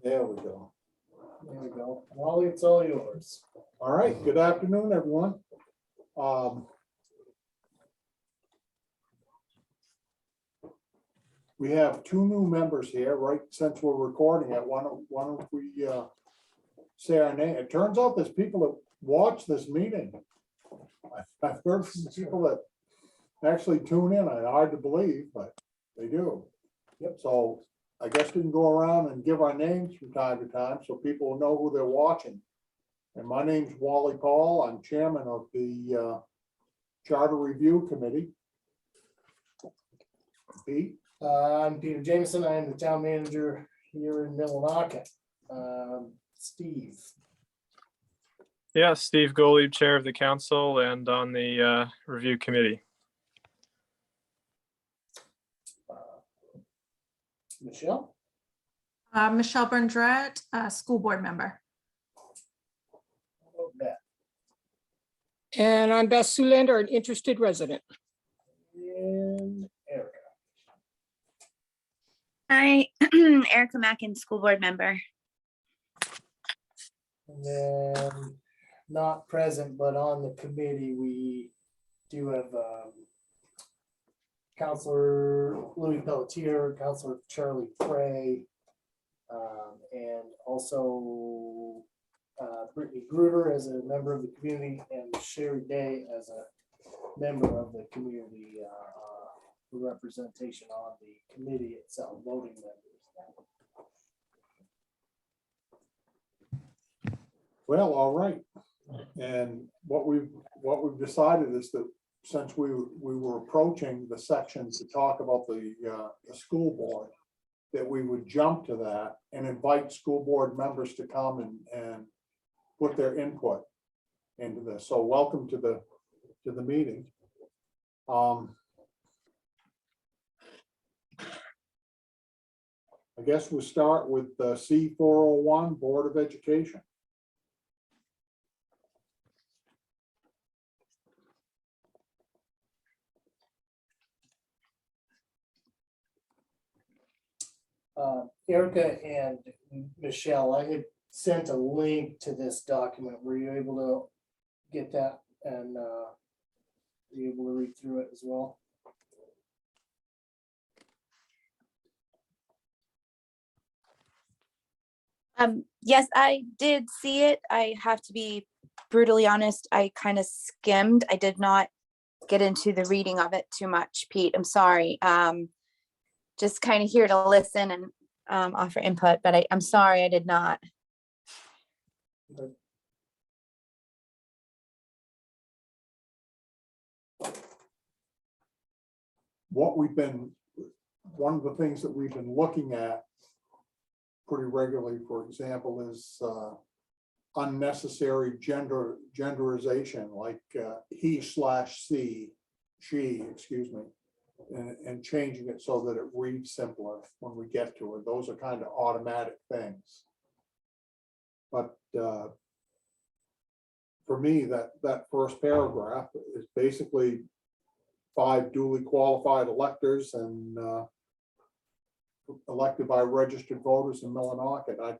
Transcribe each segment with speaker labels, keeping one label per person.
Speaker 1: There we go.
Speaker 2: There we go. Wally, it's all yours.
Speaker 1: All right, good afternoon, everyone. We have two new members here, right, since we're recording it. Why don't we say our name? It turns out there's people that watch this meeting. I've heard from people that actually tune in. It's hard to believe, but they do.
Speaker 2: Yep.
Speaker 1: So I guess we can go around and give our names from time to time so people will know who they're watching. And my name's Wally Paul. I'm chairman of the Charter Review Committee. Pete?
Speaker 2: I'm Peter Jameson. I am the town manager here in Millinocket. Steve.
Speaker 3: Yeah, Steve Gottlieb, chair of the council and on the review committee.
Speaker 2: Michelle.
Speaker 4: Michelle Bundret, school board member.
Speaker 2: Beth.
Speaker 5: And I'm Beth Sulander, an interested resident.
Speaker 2: And Erica.
Speaker 6: Hi, Erica Mackin, school board member.
Speaker 2: And then not present, but on the committee, we do have Councilor Louis Pelletier, Councilor Charlie Frey, and also Brittany Gruder as a member of the community, and Sherry Day as a member of the community representation on the committee itself, voting members.
Speaker 1: Well, all right. And what we've decided is that since we were approaching the section to talk about the school board, that we would jump to that and invite school board members to come and put their input into this. So welcome to the meeting. I guess we'll start with the C401 Board of Education.
Speaker 2: Erica and Michelle, I had sent a link to this document. Were you able to get that and be able to read through it as well?
Speaker 6: Yes, I did see it. I have to be brutally honest. I kind of skimmed. I did not get into the reading of it too much, Pete. I'm sorry. Just kind of here to listen and offer input, but I'm sorry I did not.
Speaker 1: One of the things that we've been looking at pretty regularly, for example, is unnecessary genderization, like he/she, excuse me, and changing it so that it reads simpler when we get to it. Those are kind of automatic things. But for me, that first paragraph is basically 5 duly qualified electors and elected by registered voters in Millinocket.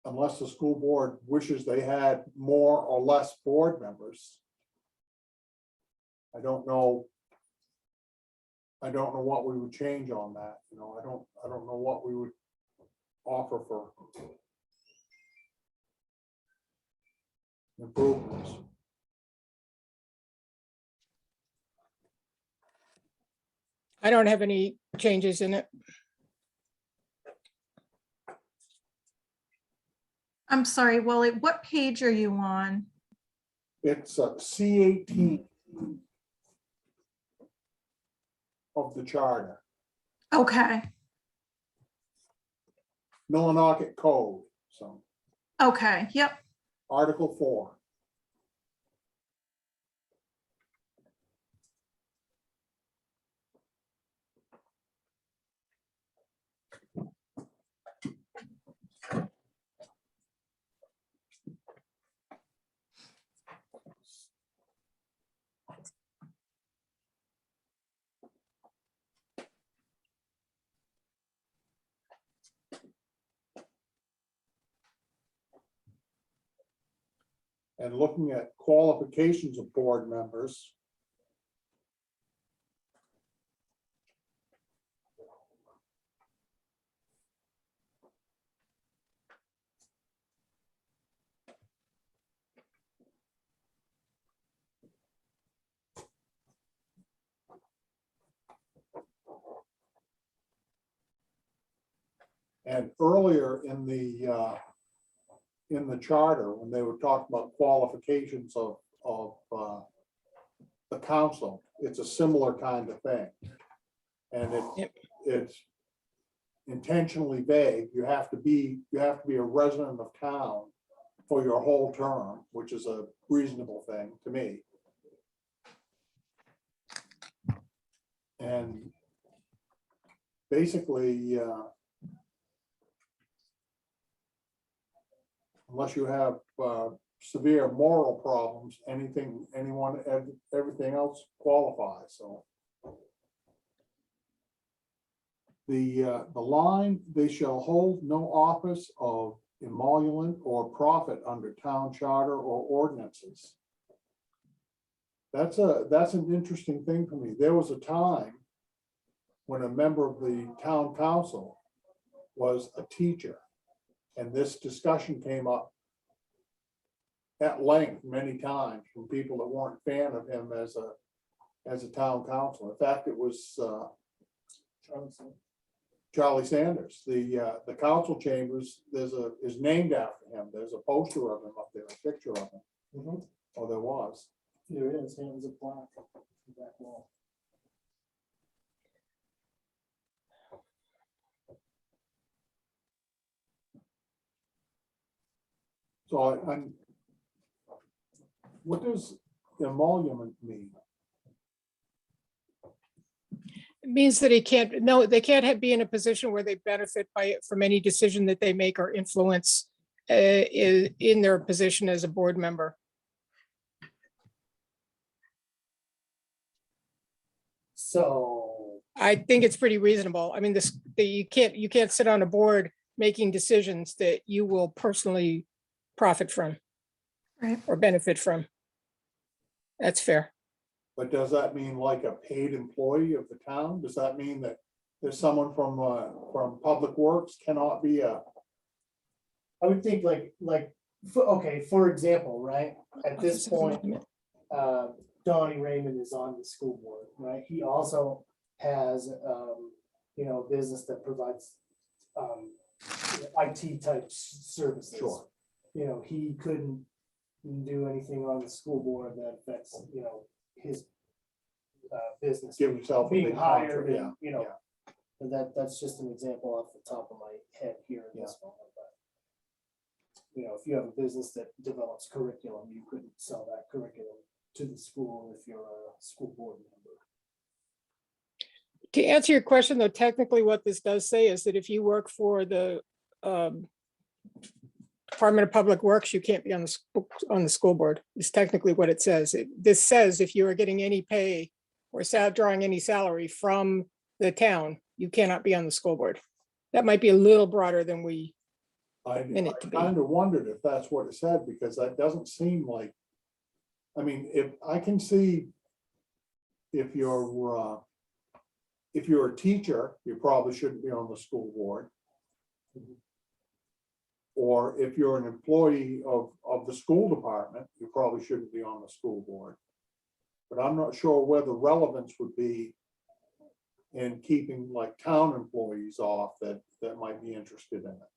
Speaker 1: Unless the school board wishes they had more or less board members, I don't know what we would change on that. You know, I don't know what we would offer for improvements.
Speaker 5: I don't have any changes in it.
Speaker 4: I'm sorry, Wally, what page are you on?
Speaker 1: It's C18 of the charter,
Speaker 4: Okay,
Speaker 1: Millinocket Code. So
Speaker 4: okay, yep.
Speaker 1: Article 4. and looking at qualifications of board members. And earlier in the charter, when they were talking about qualifications of the council, it's a similar kind of thing. And it's intentionally vague. You have to be a resident of town for your whole term, which is a reasonable thing to me. And basically, unless you have severe moral problems, everything else qualifies, so. The line, they shall hold no office of emolument or profit under town charter or ordinances. That's an interesting thing for me. There was a time when a member of the town council was a teacher. And this discussion came up at length many times from people that weren't a fan of him as a town council. In fact, it was Charlie Sanders. The council chambers is named after him. There's a poster of him up there, a picture of him. Oh, there was.
Speaker 2: There is, hands of black. Back wall.
Speaker 1: So I'm, what does emolument mean?
Speaker 5: It means that they can't be in a position where they benefit from any decision that they make or influence in their position as a board member.
Speaker 2: So,
Speaker 5: I think it's pretty reasonable. I mean, you can't sit on a board making decisions that you will personally profit from
Speaker 4: Right.
Speaker 5: or benefit from. That's fair.
Speaker 1: But does that mean like a paid employee of the town? Does that mean that there's someone from Public Works cannot be
Speaker 2: I would think okay, for example, right, at this point, Donnie Raymond is on the school board, right? He also has, a business that provides, IT type services.
Speaker 1: Sure.
Speaker 2: He couldn't do anything on the school board that affects, his business.
Speaker 1: give himself a
Speaker 2: Being
Speaker 1: big
Speaker 2: hired
Speaker 1: contract?
Speaker 2: and, and that's just an example off the top of my head here in this moment. But, if you have a business that develops curriculum, you couldn't sell that curriculum to the school if you're a school board member.
Speaker 5: To answer your question, though, technically what this does say is that if you work for the Department of Public Works, you can't be on the school board. It's technically what it says. This says if you are getting any pay or drawing any salary from the town, you cannot be on the school board. That might be a little broader than we
Speaker 1: I
Speaker 5: meant it to be.
Speaker 1: kind of wondered if that's what it said, because that doesn't seem like, I mean, if I can see if you're a teacher, you probably shouldn't be on the school board. Or if you're an employee of the school department, you probably shouldn't be on the school board. But I'm not sure where the relevance would be in keeping like town employees off that might be interested in it.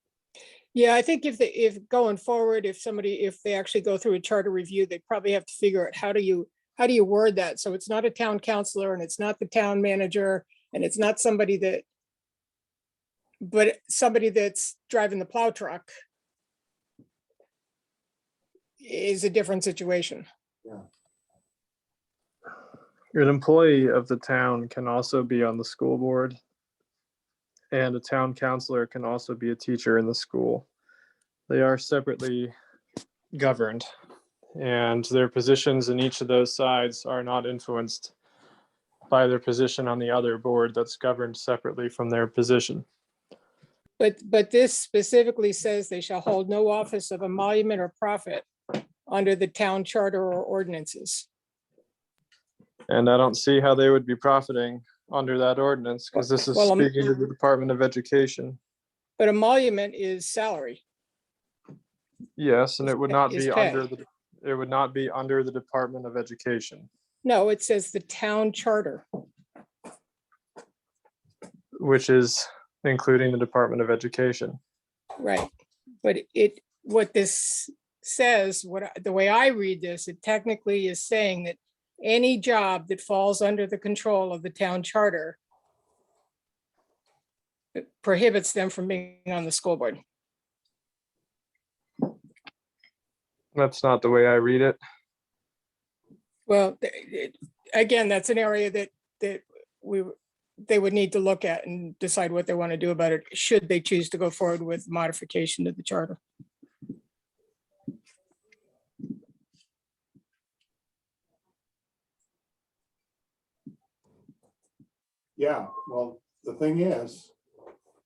Speaker 5: Yeah, I think if going forward, if they actually go through a charter review, they probably have to figure out how do you word that? So it's not a town councilor and it's not the town manager and it's not but somebody that's driving the plow truck is a different situation.
Speaker 3: An employee of the town can also be on the school board. And a town councilor can also be a teacher in the school. They are separately governed, and their positions in each of those sides are not influenced by their position on the other board that's governed separately from their position.
Speaker 5: But this specifically says they shall hold no office of emolument or profit under the town charter or ordinances.
Speaker 3: And I don't see how they would be profiting under that ordinance, because this is
Speaker 5: Well,
Speaker 3: speaking to the Department of Education.
Speaker 5: But emolument is salary.
Speaker 3: Yes, and it would not
Speaker 5: Is
Speaker 3: be
Speaker 5: pay.
Speaker 3: under the, it would not be under the Department of Education,
Speaker 5: No, it says the town charter.
Speaker 3: which is including the Department of Education.
Speaker 5: Right, but what this says, the way I read this, it technically is saying that any job that falls under the control of the town charter, it prohibits them from being on the school board.
Speaker 3: That's not the way I read it.
Speaker 5: Well, again, that's an area that they would need to look at and decide what they want to do about it, should they choose to go forward with modification to the charter.
Speaker 1: Yeah, well, the thing is,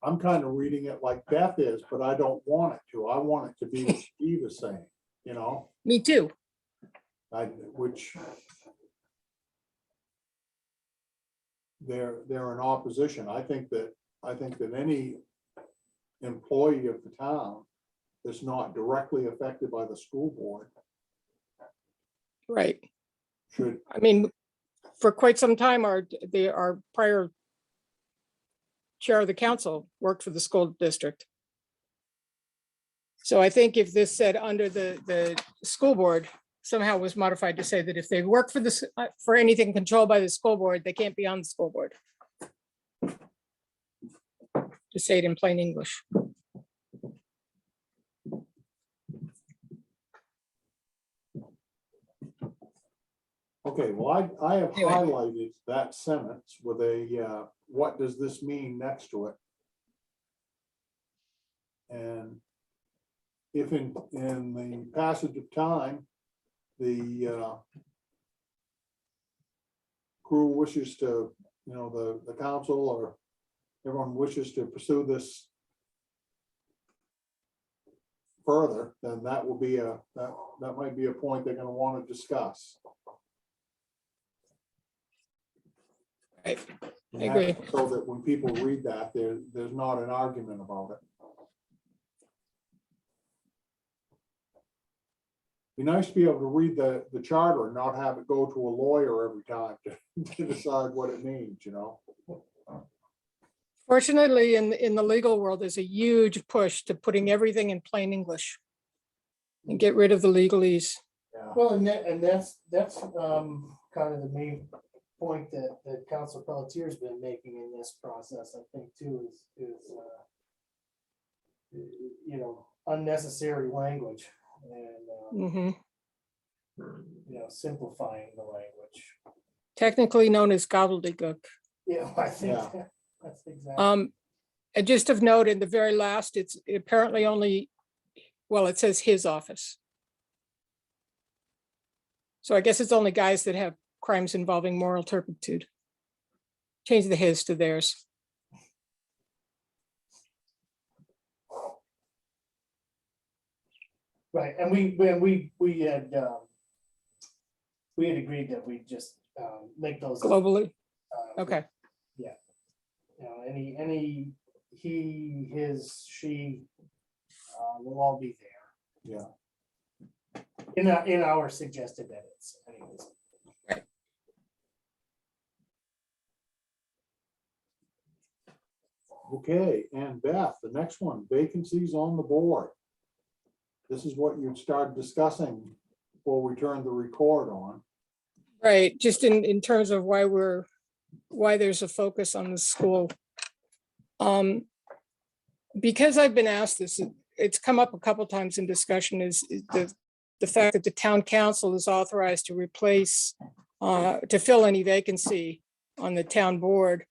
Speaker 1: I'm kind of reading it like Beth is, but I don't want it to. I want it to be what Steve is saying, you know,
Speaker 5: Me too.
Speaker 1: which they're in opposition. I think that any employee of the town that's not directly affected by the school board
Speaker 5: Right.
Speaker 1: should,
Speaker 5: I mean, for quite some time, our prior chair of the council worked for the school district. So I think if this said under the school board somehow was modified to say that if they work for this, for anything controlled by the school board, they can't be on the school board. To say it in plain English.
Speaker 1: okay, well, I have
Speaker 5: Anyway.
Speaker 1: highlighted that sentence with a, what does this mean next to it? And if in the passage of time, the crew wishes to, you know, the council or everyone wishes to pursue this further, then that will be that might be a point they're gonna want to discuss.
Speaker 5: Right.
Speaker 1: And
Speaker 5: I agree.
Speaker 1: so that when people read that, there's not an argument about it. Be nice to be able to read the charter and not have it go to a lawyer every time to decide what it means, you know?
Speaker 5: Fortunately, in the legal world, there's a huge push to putting everything in plain English and get rid of the legalese.
Speaker 1: Yeah.
Speaker 2: Well, and that's kind of the main point that Councilor Pelletier's been making in this process, I think, too, is you know, unnecessary language and,
Speaker 5: Mhm.
Speaker 2: you know, simplifying the language.
Speaker 5: Technically known as gobbledygook.
Speaker 2: Yeah, I think
Speaker 1: Yeah.
Speaker 2: that's exactly.
Speaker 5: And just of note, in the very last, it's apparently only, well, it says his office. So I guess it's only guys that have crimes involving moral turpitude. Change the his to theirs.
Speaker 2: Right, and we had agreed that we just make those.
Speaker 5: Globally,
Speaker 2: uh,
Speaker 5: okay,
Speaker 2: You know, any he, his, she will all be there
Speaker 1: Yeah.
Speaker 2: in our suggested edits anyways.
Speaker 1: Okay, and Beth, the next one, vacancies on the board. This is what you'd start discussing before we turn the record on.
Speaker 5: right, just in terms of why there's a focus on the school. Because I've been asked this, it's come up a couple times in discussion, is the fact that the town council is authorized to replace, to fill any vacancy on the town board.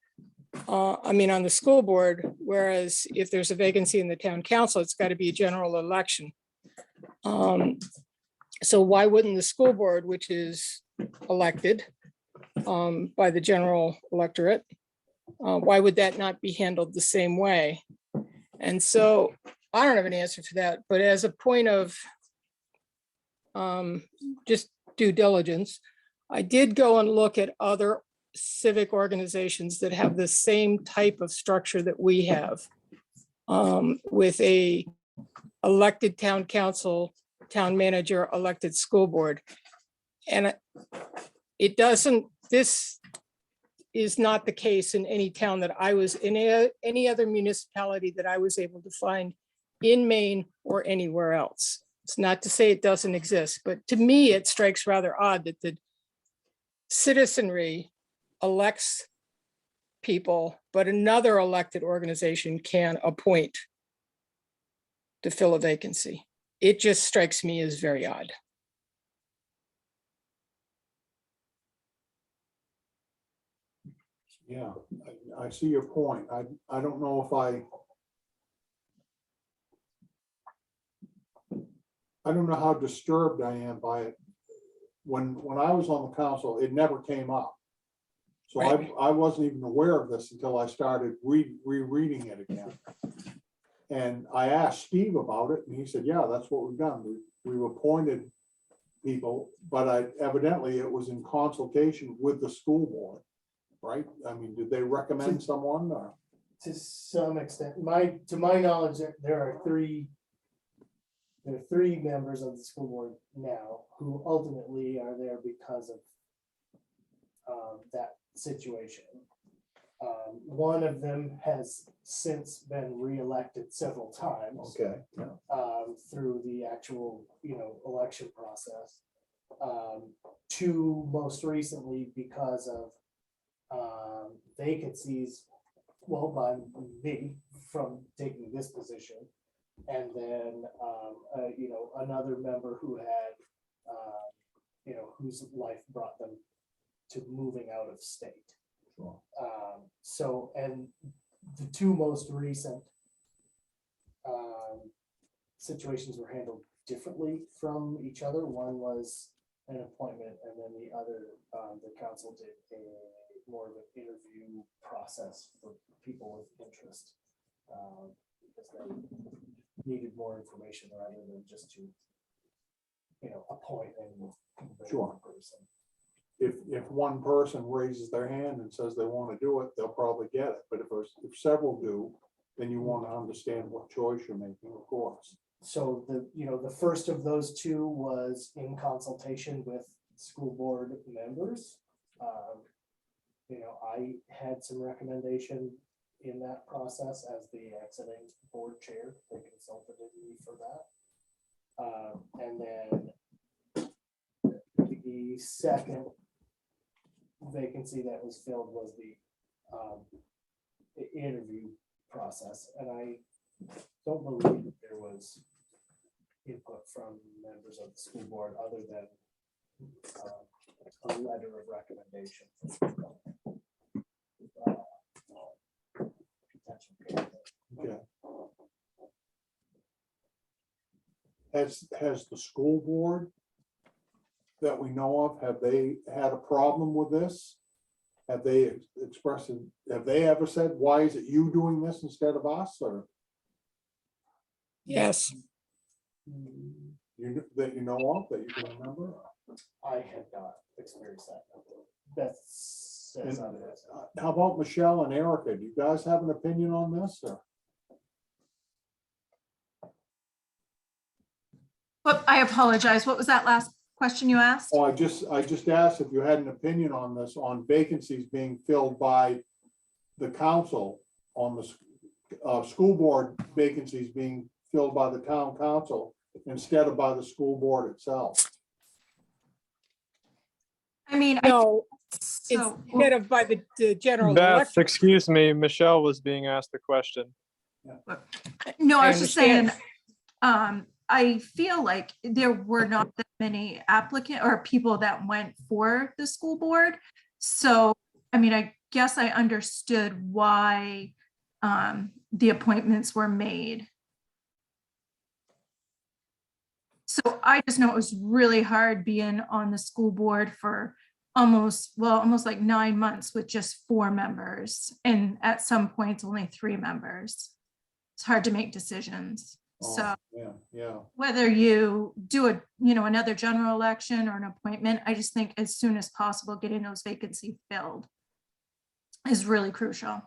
Speaker 5: On the school board, whereas if there's a vacancy in the town council, it's got to be a general election. So why wouldn't the school board, which is elected by the general electorate, why would that not be handled the same way? And so I don't have an answer to that, but as a point of just due diligence, I did go and look at other civic organizations that have the same type of structure that we have, with a elected town council, town manager, elected school board. And it doesn't, this is not the case in any town that I was in, any other municipality that I was able to find in Maine or anywhere else. It's not to say it doesn't exist, but to me, it strikes rather odd that the citizenry elects people, but another elected organization can appoint to fill a vacancy. It just strikes me as very odd.
Speaker 1: Yeah, I see your point. I don't know if I don't know how disturbed I am by it. When I was on the council, it never came up. So
Speaker 5: Right.
Speaker 1: I wasn't even aware of this until I started rereading it again. And I asked Steve about it, and he said, yeah, that's what we've done. We've appointed people, but evidently it was in consultation with the school board, right? I mean, did they recommend someone or?
Speaker 2: To some extent, to my knowledge, there are three members of the school board now who ultimately are there because of that situation. One of them has since been reelected several times.
Speaker 1: Okay, yeah.
Speaker 2: Through the actual, election process. Two most recently because of vacancies, well, by me from taking this position. And then, another member who had, whose life brought them to moving out of state.
Speaker 1: Sure.
Speaker 2: So, and the two most recent situations were handled differently from each other. One was an appointment, and then the other, the council did more of an interview process for people with interest, because they needed more information rather than just to, appoint and convert
Speaker 1: Sure.
Speaker 2: one person.
Speaker 1: If one person raises their hand and says they want to do it, they'll probably get it. But if several do, then you want to understand what choice you're making, of course.
Speaker 2: So the first of those two was in consultation with school board members. I had some recommendation in that process as the exiting board chair. They consulted me for that. And then the second vacancy that was filled was the interview process. And I don't believe that there was input from members of the school board other than a letter of recommendation. Potential candidate.
Speaker 1: Okay. Has the school board that we know of, have they had a problem with this? Have they expressed, have they ever said, why is it you doing this instead of us, or
Speaker 5: Yes,
Speaker 1: that you know of, that you can remember?
Speaker 2: I had not experienced that. Beth says
Speaker 1: And,
Speaker 2: otherwise.
Speaker 1: how about Michelle and Erica? Do you guys have an opinion on this, or?
Speaker 4: But I apologize. What was that last question you asked?
Speaker 1: Oh, I just asked if you had an opinion on this, on vacancies being filled by the council, on the school board vacancies being filled by the town council instead of by the school board itself.
Speaker 4: I mean,
Speaker 5: no,
Speaker 4: so,
Speaker 5: instead of by the general
Speaker 3: Beth,
Speaker 5: election.
Speaker 3: excuse me, Michelle was being asked the question.
Speaker 4: no, I
Speaker 5: I
Speaker 4: was just saying,
Speaker 5: understand.
Speaker 4: I feel like there were not that many applicant or people that went for the school board. So, I mean, I guess I understood why the appointments were made. So I just know it was really hard being on the school board for almost like 9 months with just 4 members. And at some points, only 3 members. It's hard to make decisions. So
Speaker 1: Yeah.
Speaker 4: whether you do another general election or an appointment, I just think as soon as possible, getting those vacancies filled is really crucial.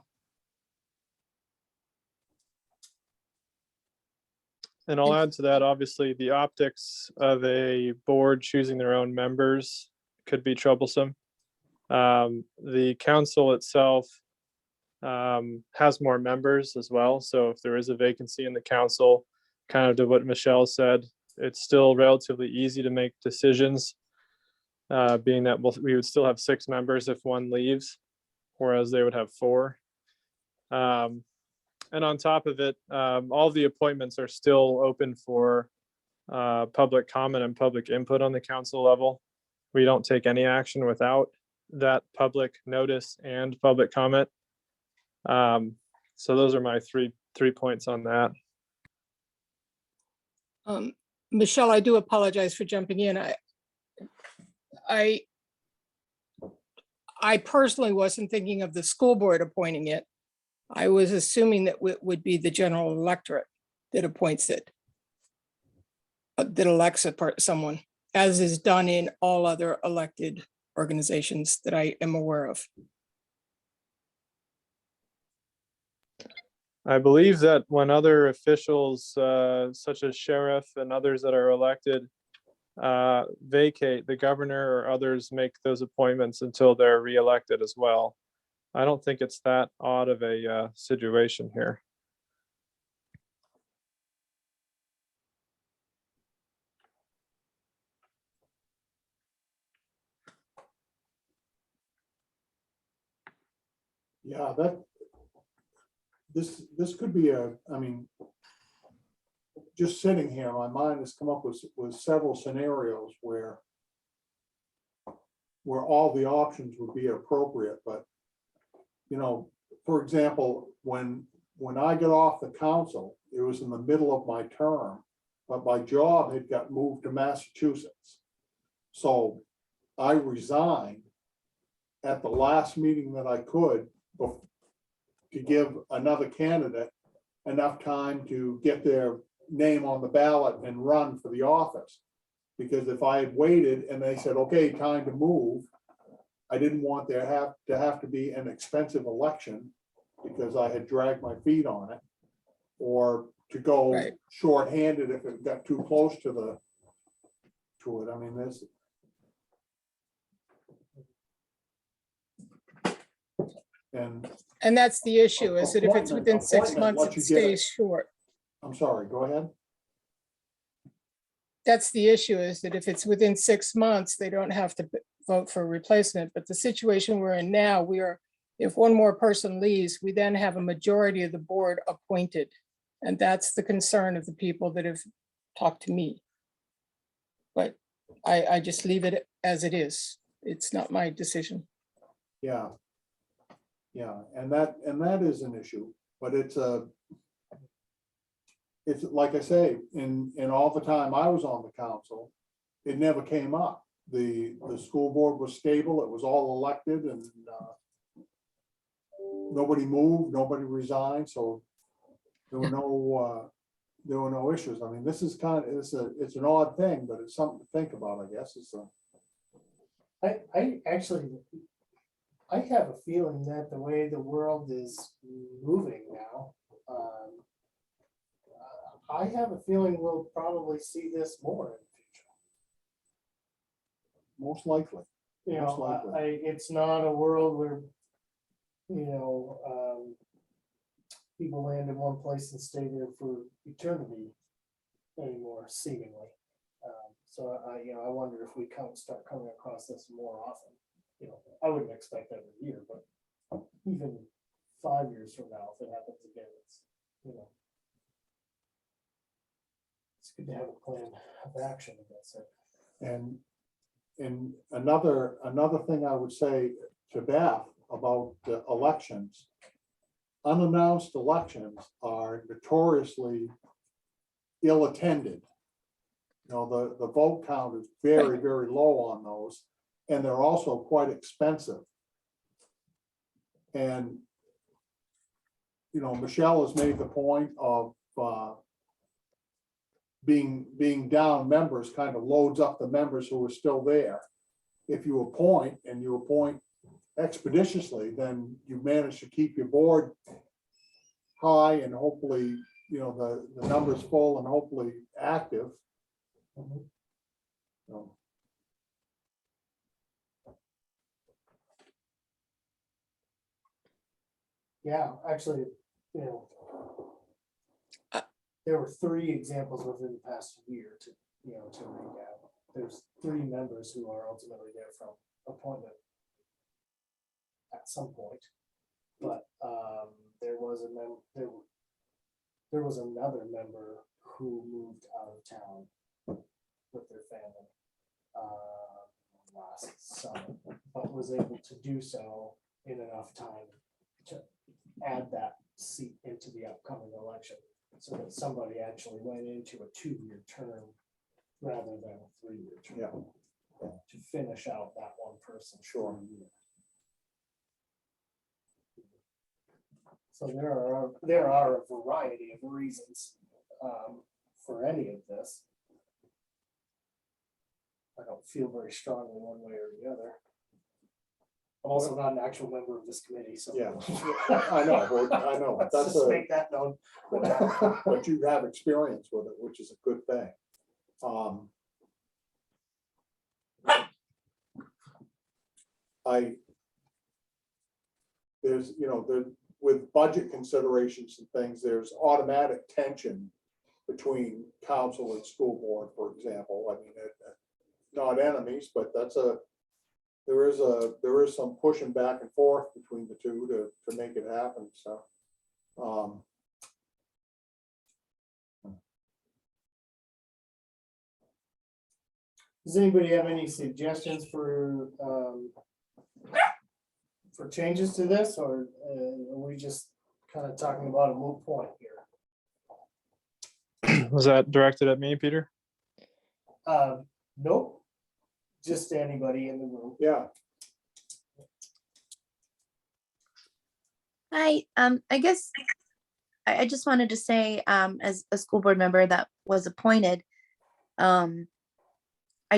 Speaker 3: And I'll add to that, obviously, the optics of a board choosing their own members could be troublesome. The council itself has more members as well. So if there is a vacancy in the council, kind of to what Michelle said, it's still relatively easy to make decisions, being that we would still have 6 members if one leaves, whereas they would have 4. And on top of it, all the appointments are still open for public comment and public input on the council level. We don't take any action without that public notice and public comment. So those are my three points on that.
Speaker 5: Michelle, I do apologize for jumping in. I personally wasn't thinking of the school board appointing it. I was assuming that it would be the general electorate that appoints it, that elects someone, as is done in all other elected organizations that I am aware of.
Speaker 3: I believe that when other officials, such as sheriff and others that are elected, vacate, the governor or others make those appointments until they're reelected as well. I don't think it's that odd of a situation here.
Speaker 1: Yeah, this could be I mean, just sitting here, my mind has come up with several scenarios where all the options would be appropriate, but for example, when I got off the council, it was in the middle of my term, but my job had got moved to Massachusetts. So I resigned at the last meeting that I could to give another candidate enough time to get their name on the ballot and run for the office. Because if I had waited and they said, okay, time to move, I didn't want there to have to be an expensive election because I had dragged my feet on it, or to go
Speaker 5: Right.
Speaker 1: shorthanded if it got too close to it. I mean, this.
Speaker 5: And that's the issue, is that if it's within 6 months,
Speaker 1: Once
Speaker 5: it
Speaker 1: you get
Speaker 5: stays short.
Speaker 1: I'm sorry, go ahead.
Speaker 5: That's the issue, is that if it's within 6 months, they don't have to vote for a replacement. But the situation we're in now, if one more person leaves, we then have a majority of the board appointed. And that's the concern of the people that have talked to me. But I just leave it as it is. It's not my decision.
Speaker 1: Yeah. And that is an issue, but it's like I say, in all the time I was on the council, it never came up. The school board was stable. It was all elected, and nobody moved, nobody resigned. So there were no issues. I mean, this is it's an odd thing, but it's something to think about, I guess.
Speaker 2: I have a feeling that the way the world is moving now, I have a feeling we'll probably see this more in the future.
Speaker 1: Most likely. Most likely.
Speaker 2: It's not a world where, people land in one place and stay there for eternity anymore, seemingly. So I wonder if we start coming across this more often. I wouldn't expect every year, but even 5 years from now, if it happens again, it's good to have a plan of action against it.
Speaker 1: And another thing I would say to Beth about elections, unannounced elections are notoriously ill-attended. The vote count is very, very low on those, and they're also quite expensive. And Michelle has made the point of being down members kind of loads up the members who are still there. If you appoint and you appoint expeditiously, then you manage to keep your board high and hopefully, the numbers full and hopefully active. So,
Speaker 2: Yeah, actually, you know, there were 3 examples within the past year to recap. There's 3 members who are ultimately there from appointment at some point. But there was another member who moved out of town with their family last summer, but was able to do so in enough time to add that seat into the upcoming election, so that somebody actually went into a 2-year term rather than a 3-year term.
Speaker 1: Yeah.
Speaker 2: To finish out that one person.
Speaker 1: Sure.
Speaker 2: So there are a variety of reasons for any of this. I don't feel very strongly one way or the other. I'm also not an actual member of this committee, so.
Speaker 1: Yeah, I know.
Speaker 2: Let's
Speaker 1: That's
Speaker 2: just make that known.
Speaker 1: but you have experience with it, which is a good thing. With budget considerations and things, there's automatic tension between council and school board, for example. I mean, not enemies, but there is some pushing back and forth between the two to make it happen. So,
Speaker 2: does anybody have any suggestions for changes to this, or are we just kind of talking about a moot point here?
Speaker 3: Was that directed at me, Peter?
Speaker 2: Nope, just anybody in the room.
Speaker 1: yeah,
Speaker 6: I guess I just wanted to say, as a school board member that was appointed, I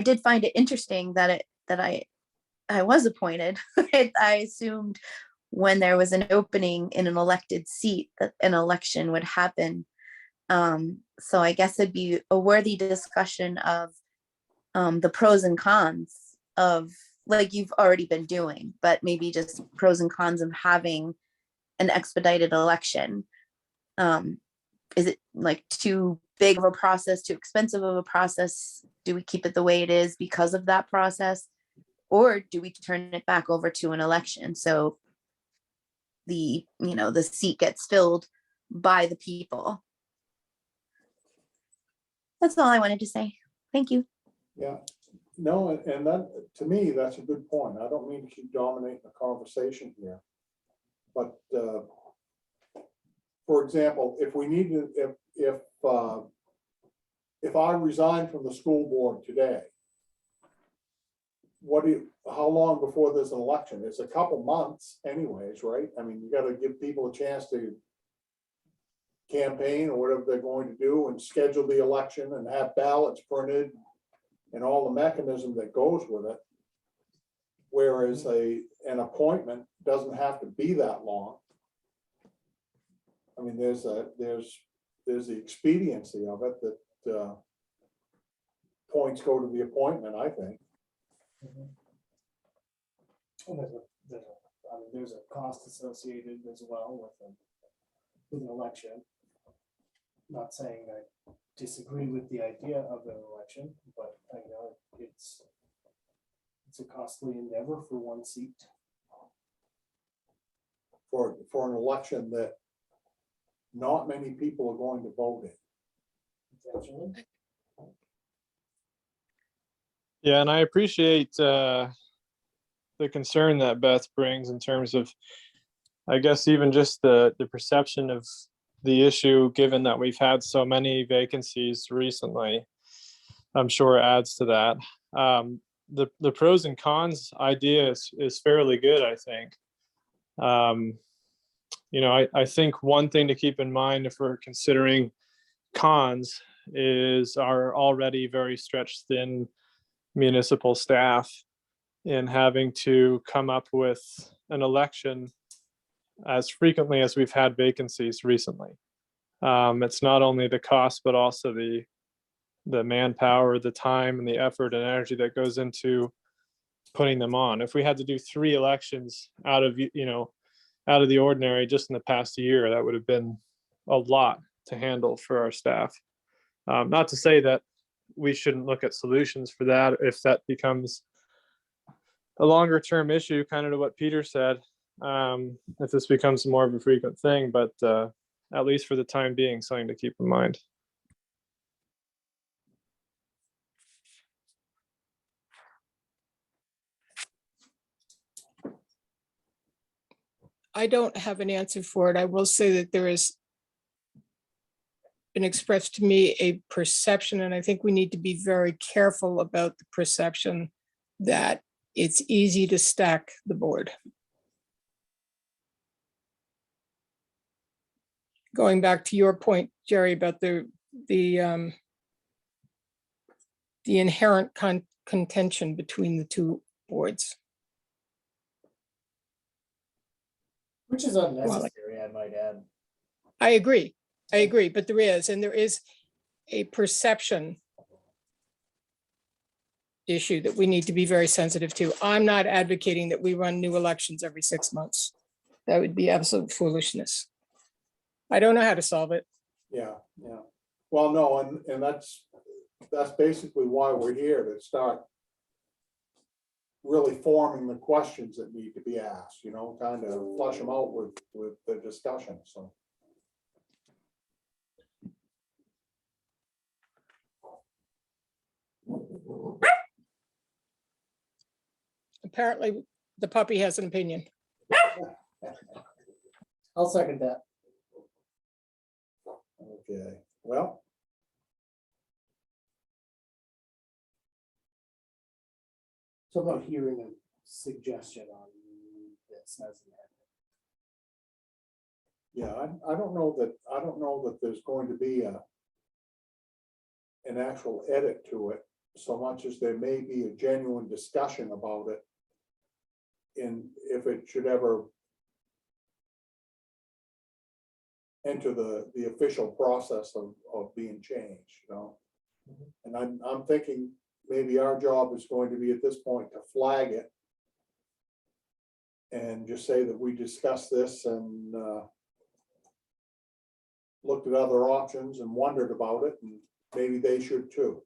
Speaker 6: did find it interesting that I was appointed. I assumed when there was an opening in an elected seat that an election would happen. So I guess it'd be a worthy discussion of the pros and cons of, like you've already been doing, but maybe just pros and cons of having an expedited election. Is it like too big of a process, too expensive of a process? Do we keep it the way it is because of that process? Or do we turn it back over to an election so the seat gets filled by the people? That's all I wanted to say. Thank you.
Speaker 1: yeah. No, and that, to me, that's a good point. I don't mean to keep dominating the conversation here. But for example, if we need to, if I resign from the school board today, how long before there's an election? It's a couple months anyways, right? I mean, you got to give people a chance to campaign or whatever they're going to do and schedule the election and have ballots printed and all the mechanism that goes with it. Whereas an appointment doesn't have to be that long. I mean, there's the expediency of it that points go to the appointment, I think.
Speaker 2: There's a cost associated as well with an election. Not saying I disagree with the idea of an election, but I know it's a costly endeavor for one seat.
Speaker 1: For an election that not many people are going to vote in.
Speaker 2: Potentially.
Speaker 3: Yeah, and I appreciate the concern that Beth brings in terms of, I guess, even just the perception of the issue, given that we've had so many vacancies recently. I'm sure adds to that. The pros and cons idea is fairly good, I think. I think one thing to keep in mind if we're considering cons is our already very stretched thin municipal staff in having to come up with an election as frequently as we've had vacancies recently. It's not only the cost, but also the manpower, the time and the effort and energy that goes into putting them on. If we had to do 3 elections out of the ordinary just in the past year, that would have been a lot to handle for our staff. Not to say that we shouldn't look at solutions for that if that becomes a longer term issue, kind of to what Peter said, if this becomes more of a frequent thing, but at least for the time being, something to keep in mind.
Speaker 5: I don't have an answer for it. I will say that there is been expressed to me a perception, and I think we need to be very careful about the perception that it's easy to stack the board. Going back to your point, Jerry, about the inherent contention between the two boards.
Speaker 2: Which is unnecessary, I might add.
Speaker 5: I agree, but there is a perception issue that we need to be very sensitive to. I'm not advocating that we run new elections every 6 months. That would be absolute foolishness. I don't know how to solve it.
Speaker 1: Yeah. Well, no, and that's basically why we're here, to start really forming the questions that need to be asked, kind of flush them out with the discussion, so.
Speaker 5: Apparently, the puppy has an opinion.
Speaker 2: I'll second that.
Speaker 1: Okay, well.
Speaker 2: So about hearing a suggestion on this as an
Speaker 1: Yeah, I don't know that there's going to be an actual edit to it, so much as there may be a genuine discussion about it. If it should ever enter the official process of being changed, And I'm thinking maybe our job is going to be at this point to flag it and just say that we discussed this and looked at other options and wondered about it, and maybe they should too.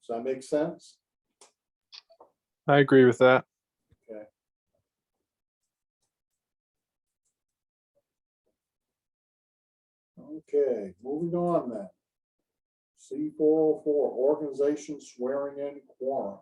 Speaker 1: Does that make sense?
Speaker 3: I agree with that.
Speaker 1: Okay. Okay, moving on then. C404, organization swearing in quorum.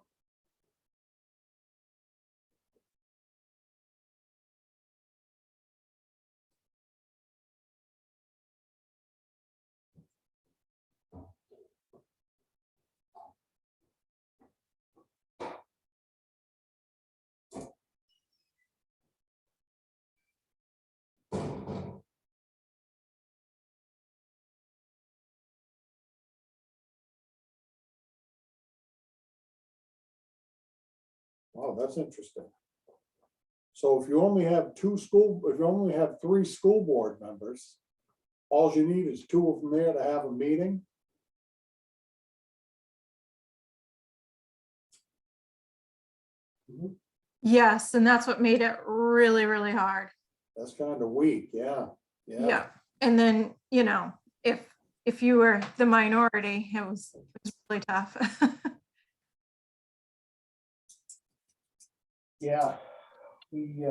Speaker 1: Wow, that's interesting. So if you only have 3 school board members, all you need is 2 of them there to have a meeting.
Speaker 4: Yes, and that's what made it really, really hard.
Speaker 1: That's kind of weak, yeah.
Speaker 4: Yeah. And then, if you were the minority, it was really tough.
Speaker 2: Yeah, we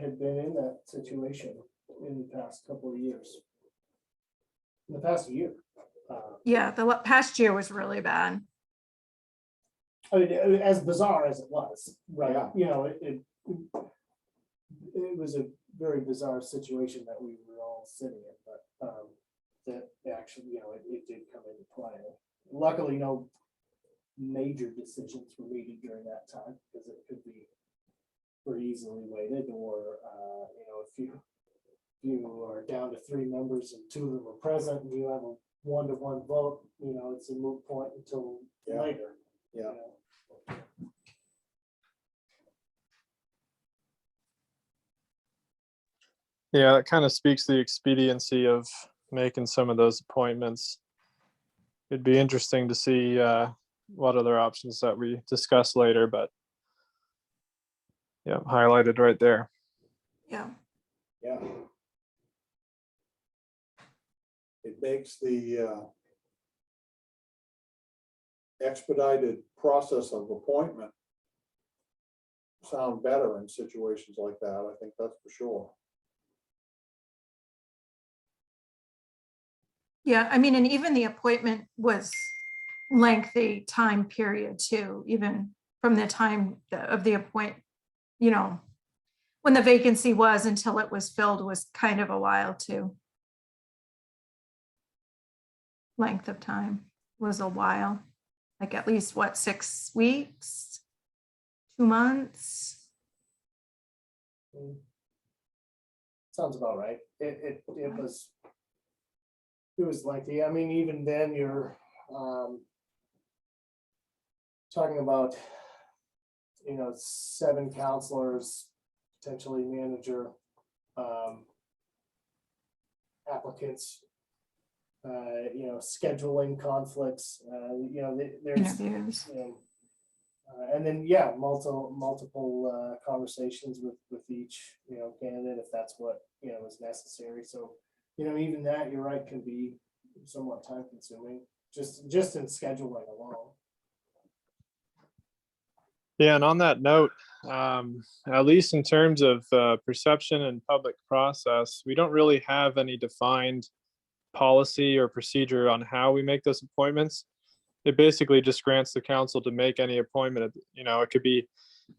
Speaker 2: had been in that situation in the past couple of years. In the past year.
Speaker 4: Yeah, the past year was really bad.
Speaker 2: I mean, as bizarre as it was, right?
Speaker 1: Yeah.
Speaker 2: It was a very bizarre situation that we were all sitting in, but that actually, it did come into play. Luckily, no major decisions were needed during that time, because it could be pretty easily weighted, or, if you are down to 3 members and 2 of them are present, and you have a 1-to-1 vote, it's a moot point until
Speaker 1: Yeah.
Speaker 2: later.
Speaker 1: Yeah.
Speaker 3: Yeah, that kind of speaks to the expediency of making some of those appointments. It'd be interesting to see what other options that we discuss later, but yeah, highlighted right there.
Speaker 4: Yeah.
Speaker 1: Yeah. It makes the expedited process of appointment sound better in situations like that. I think that's for sure.
Speaker 4: Yeah, I mean, and even the appointment was lengthy time period too, even from the time of the when the vacancy was until it was filled was kind of a while too. Length of time was a while, like at least 6 weeks, 2 months.
Speaker 2: Sounds about right. It was lengthy. I mean, even then you're talking about, 7 counselors, potentially manager, applicants, scheduling conflicts, there's,
Speaker 4: Interviews.
Speaker 2: and then, multiple conversations with each, candidate, if that's what, is necessary. So, even that, you're right, can be somewhat time consuming, just in scheduling alone.
Speaker 3: Yeah, and on that note, at least in terms of perception and public process, we don't really have any defined policy or procedure on how we make those appointments. It basically just grants the council to make any appointment. It could be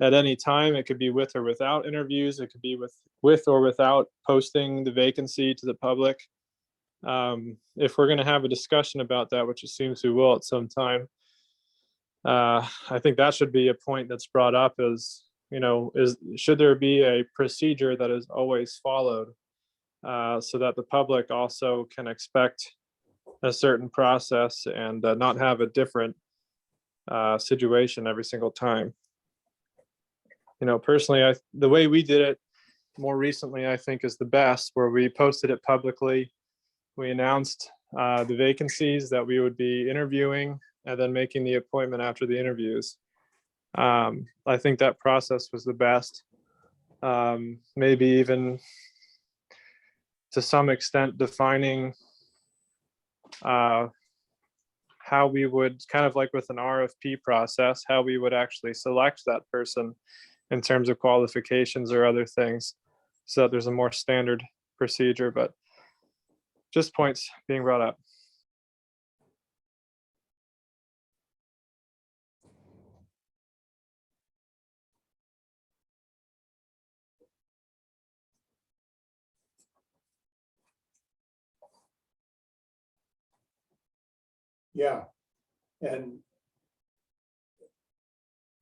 Speaker 3: at any time. It could be with or without interviews. It could be with or without posting the vacancy to the public. If we're going to have a discussion about that, which it seems we will at some time, I think that should be a point that's brought up should there be a procedure that is always followed, so that the public also can expect a certain process and not have a different situation every single time. Personally, the way we did it more recently, I think, is the best, where we posted it publicly. We announced the vacancies that we would be interviewing and then making the appointment after the interviews. I think that process was the best. Maybe even to some extent defining how we would, kind of like with an RFP process, how we would actually select that person in terms of qualifications or other things, so that there's a more standard procedure, but just points being brought up.
Speaker 1: Yeah, and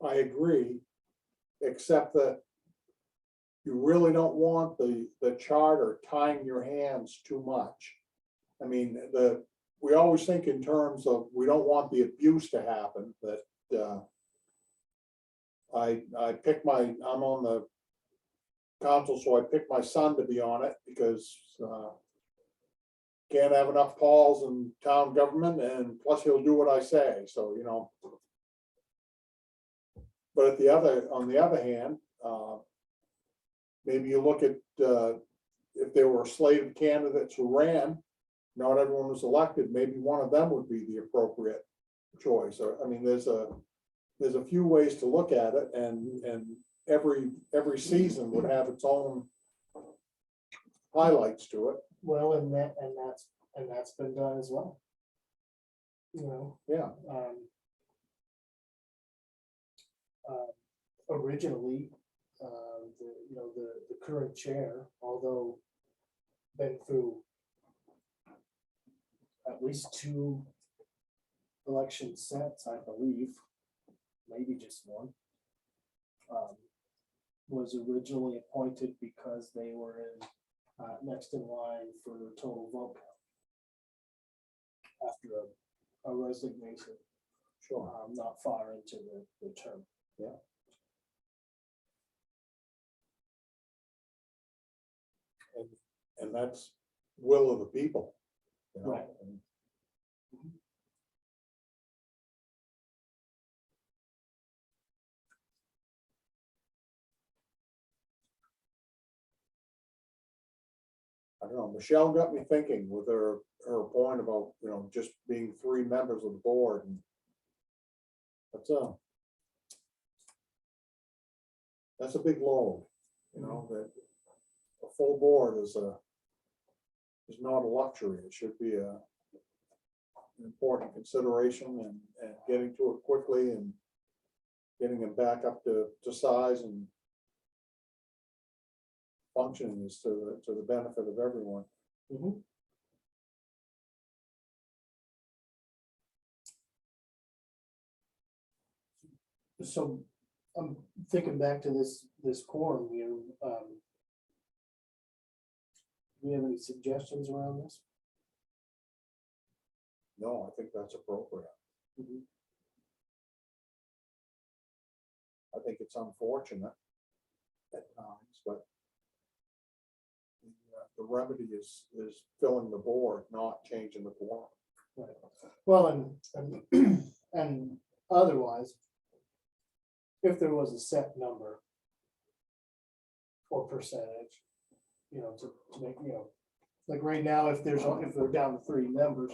Speaker 1: I agree, except that you really don't want the charter tying your hands too much. I mean, we always think in terms of, we don't want the abuse to happen, that I'm on the council, so I picked my son to be on it because can't have enough Pauls in town government, and plus he'll do what I say, so, But on the other hand, maybe you look at if there were a slate of candidates who ran, not everyone was elected, maybe one of them would be the appropriate choice. Or, I mean, there's a few ways to look at it, and every season would have its own highlights to it.
Speaker 2: Well, and that's been done as well.
Speaker 1: Yeah.
Speaker 2: Originally, the current chair, although been through at least two election sets, I believe, maybe just one, was originally appointed because they were in, next in line for total vote count after a resignation,
Speaker 1: Sure.
Speaker 2: not far into the term.
Speaker 1: And that's will of the people. You know,
Speaker 2: Right.
Speaker 1: and I don't know, Michelle got me thinking with her point about, you know, just being 3 members of the board, and that's a big load, you know, that a full board is not a luxury. It should be an important consideration, and getting to it quickly and getting them back up to size and functioning is to the benefit of everyone.
Speaker 2: Mhm. So I'm thinking back to this quorum, do we have any suggestions around this?
Speaker 1: No, I think that's appropriate.
Speaker 2: Mhm.
Speaker 1: I think it's unfortunate at times, but the remedy is filling the board, not changing the quorum.
Speaker 2: Right. Well, and otherwise, if there was a set number or percentage, to make, like right now, if they're down to 3 members,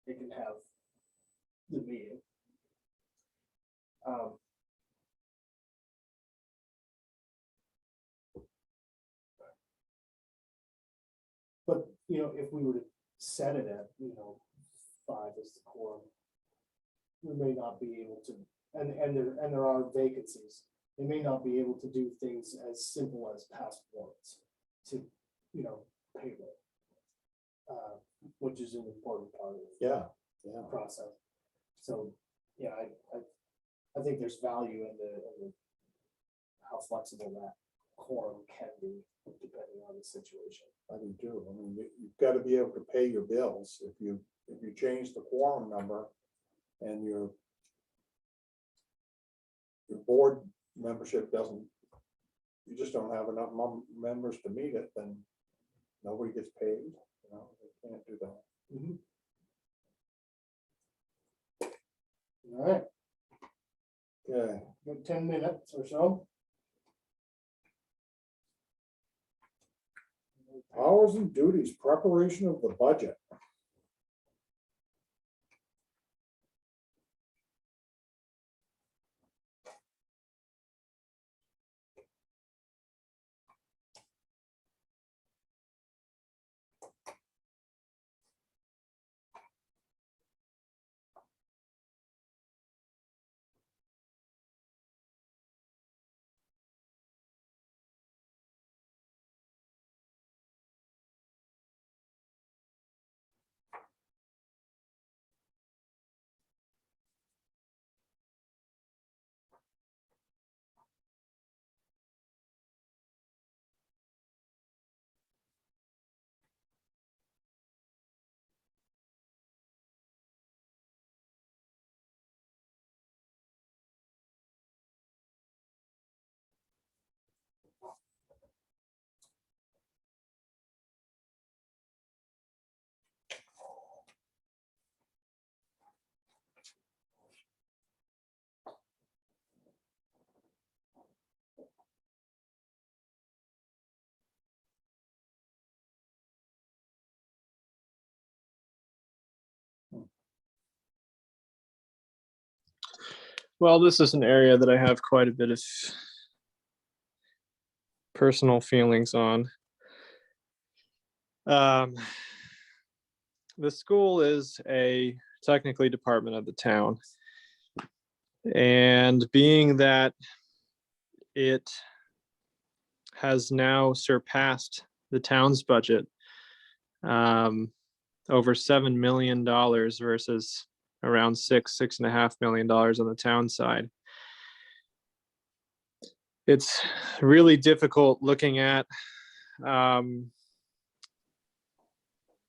Speaker 2: they can have the meeting. But, if we were to set it at, 5 as the quorum, we may not be able to, and there are vacancies. They may not be able to do things as simple as pass warrants to, payroll. Which is an important part of
Speaker 1: Yeah,
Speaker 2: the process. So, yeah, I think there's value in the how flexible that quorum can be depending on the situation.
Speaker 1: I do too. I mean, you've got to be able to pay your bills. If you change the quorum number and your board membership doesn't, you just don't have enough members to meet it, then nobody gets paid. They can't do that.
Speaker 2: All right,
Speaker 1: Okay,
Speaker 2: got 10 minutes or so.
Speaker 1: powers and duties, preparation of the budget.
Speaker 3: Well, this is an area that I have quite a bit of personal feelings on. The school is a technically department of the town. And being that it has now surpassed the town's budget, over $7 million versus around $6.5 million on the town side. It's really difficult looking at a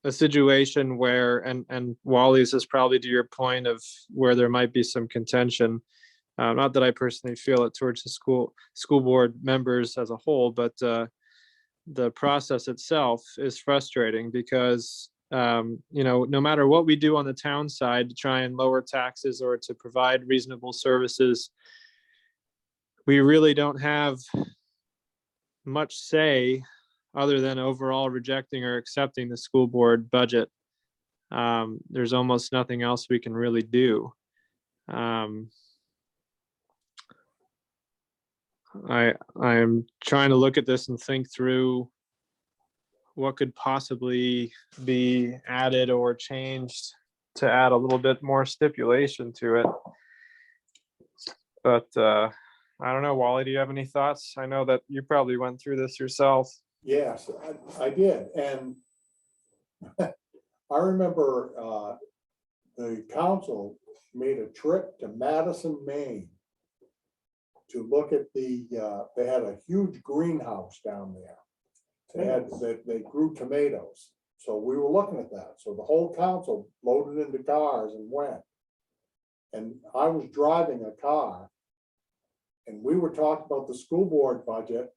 Speaker 3: situation where, and Wally's is probably to your point of where there might be some contention. Not that I personally feel it towards the school board members as a whole, but the process itself is frustrating because no matter what we do on the town side to try and lower taxes or to provide reasonable services, we really don't have much say other than overall rejecting or accepting the school board budget. There's almost nothing else we can really do. I am trying to look at this and think through what could possibly be added or changed to add a little bit more stipulation to it. But I don't know, Wally, do you have any thoughts? I know that you probably went through this yourself.
Speaker 1: Yes, I did, and I remember the council made a trip to Madison, Maine to look at they had a huge greenhouse down there. They grew tomatoes, so we were looking at that. So the whole council loaded into cars and went. And I was driving a car, and we were talking about the school board budget,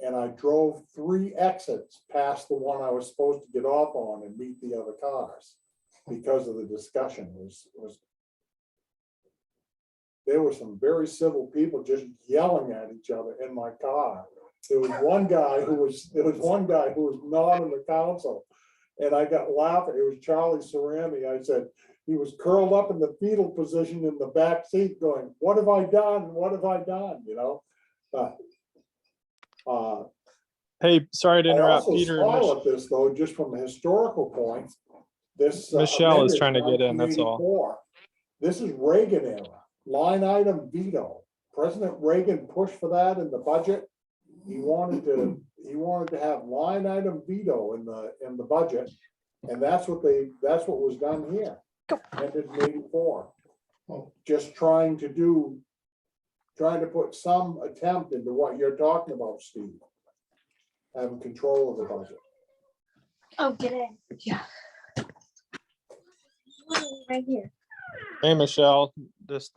Speaker 1: and I drove 3 exits past the one I was supposed to get off on and meet the other cars because of the discussion. There were some very civil people just yelling at each other in my car. There was one guy who was not in the council, and I got laughing. It was Charlie Cerami. I said, he was curled up in the fetal position in the back seat going, what have I done? What have I done?
Speaker 3: Hey, sorry to
Speaker 1: I
Speaker 3: interrupt,
Speaker 1: also
Speaker 3: Peter.
Speaker 1: smile at this though, just from a historical point. This
Speaker 3: Michelle is
Speaker 1: amended
Speaker 3: trying to get in, that's all.
Speaker 1: 1984. This is Reagan era, line item veto. President Reagan pushed for that in the budget. He wanted to have line item veto in the budget, and that's what was done here. Ended in 84. Just trying to put some attempt into what you're talking about, Steve. Having control of the budget.
Speaker 6: Oh, get in. Yeah. Right here.
Speaker 3: Hey, Michelle,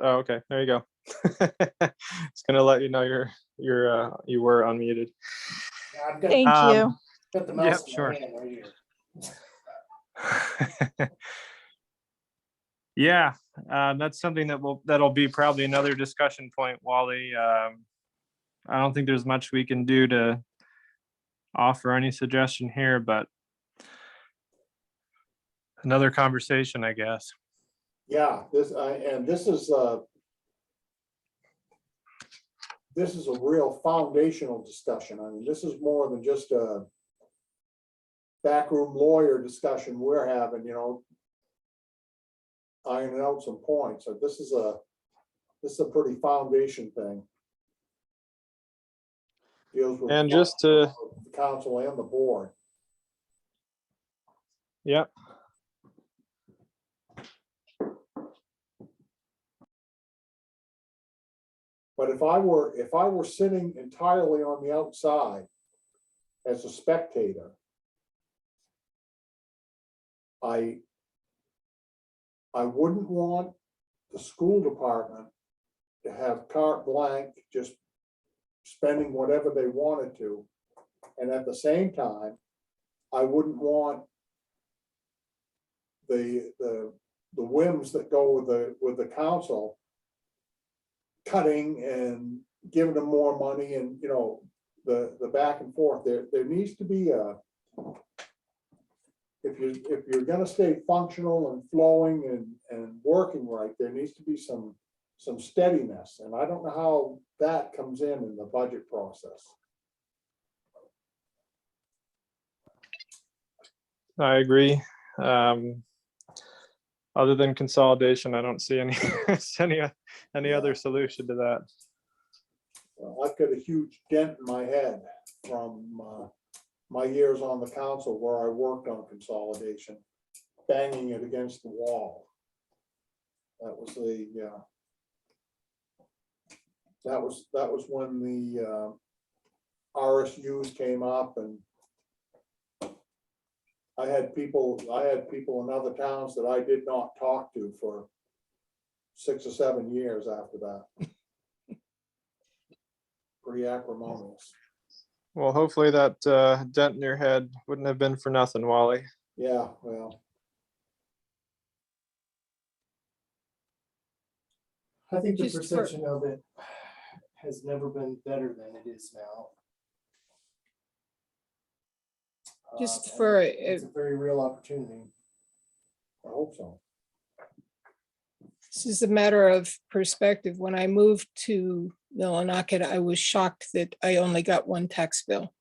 Speaker 3: okay, there you go. It's gonna let you know you were unmuted.
Speaker 2: I've got,
Speaker 4: Thank you.
Speaker 2: got the mouse in
Speaker 3: sure.
Speaker 2: my hand right here.
Speaker 3: Yeah, that's something that'll be probably another discussion point, Wally. I don't think there's much we can do to offer any suggestion here, but another conversation, I guess.
Speaker 1: Yeah, this is a real foundational discussion. I mean, this is more than just a backroom lawyer discussion we're having, ironing out some points. So this is a pretty foundation thing. Deals with
Speaker 3: And just to,
Speaker 1: the council and the board.
Speaker 3: yeah.
Speaker 1: But if I were sitting entirely on the outside as a spectator, I wouldn't want the school department to have carte blanche, just spending whatever they wanted to. And at the same time, I wouldn't want the whims that go with the council cutting and giving them more money, and the back and forth. There needs to be if you're going to stay functional and flowing and working right, there needs to be some steadiness, and I don't know how that comes in the budget process.
Speaker 3: I agree. Other than consolidation, I don't see any other solution to that.
Speaker 1: I've got a huge dent in my head from my years on the council where I worked on consolidation. banging it against the wall. That was that was when the RSUs came up, and I had people in other towns that I did not talk to for 6 or 7 years after that. Pretty acrimonious.
Speaker 3: Well, hopefully that dent in your head wouldn't have been for nothing, Wally.
Speaker 1: Yeah, well,
Speaker 2: I think the
Speaker 5: Just for-
Speaker 2: perception of it has never been better than it is now.
Speaker 5: Just
Speaker 2: And
Speaker 5: for
Speaker 2: it's a very real opportunity.
Speaker 1: I hope so.
Speaker 5: This is a matter of perspective. When I moved to Millinocket, I was shocked that I only got one tax bill.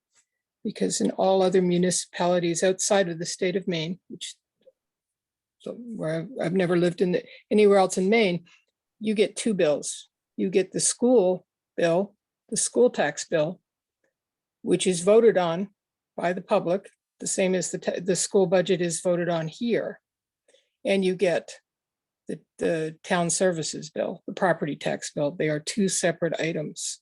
Speaker 5: Because in all other municipalities outside of the state of Maine, which so where I've never lived anywhere else in Maine, you get two bills. You get the school bill, the school tax bill, which is voted on by the public, the same as the school budget is voted on here. And you get the town services bill, the property tax bill. They are two separate items.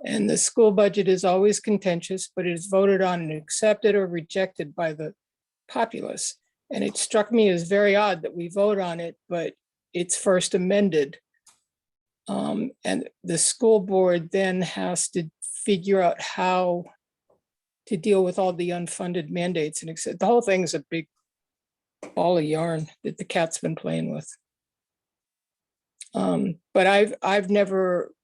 Speaker 5: And the school budget is always contentious, but it is voted on and accepted or rejected by the populace. And it struck me as very odd that we vote on it, but it's first amended. And the school board then has to figure out how to deal with all the unfunded mandates and accept. The whole thing is a big ball of yarn that the cat's been playing with. But I've never,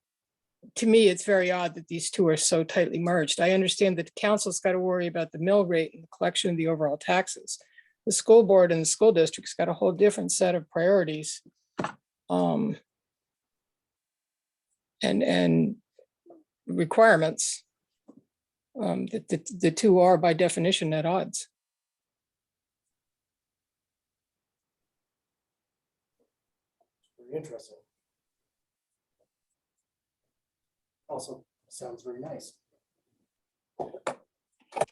Speaker 5: to me, it's very odd that these two are so tightly merged. I understand that the council's got to worry about the mill rate and the collection of the overall taxes. The school board and the school district's got a whole different set of priorities. And requirements. The two are by definition at odds.
Speaker 2: Very interesting. Also, sounds very nice.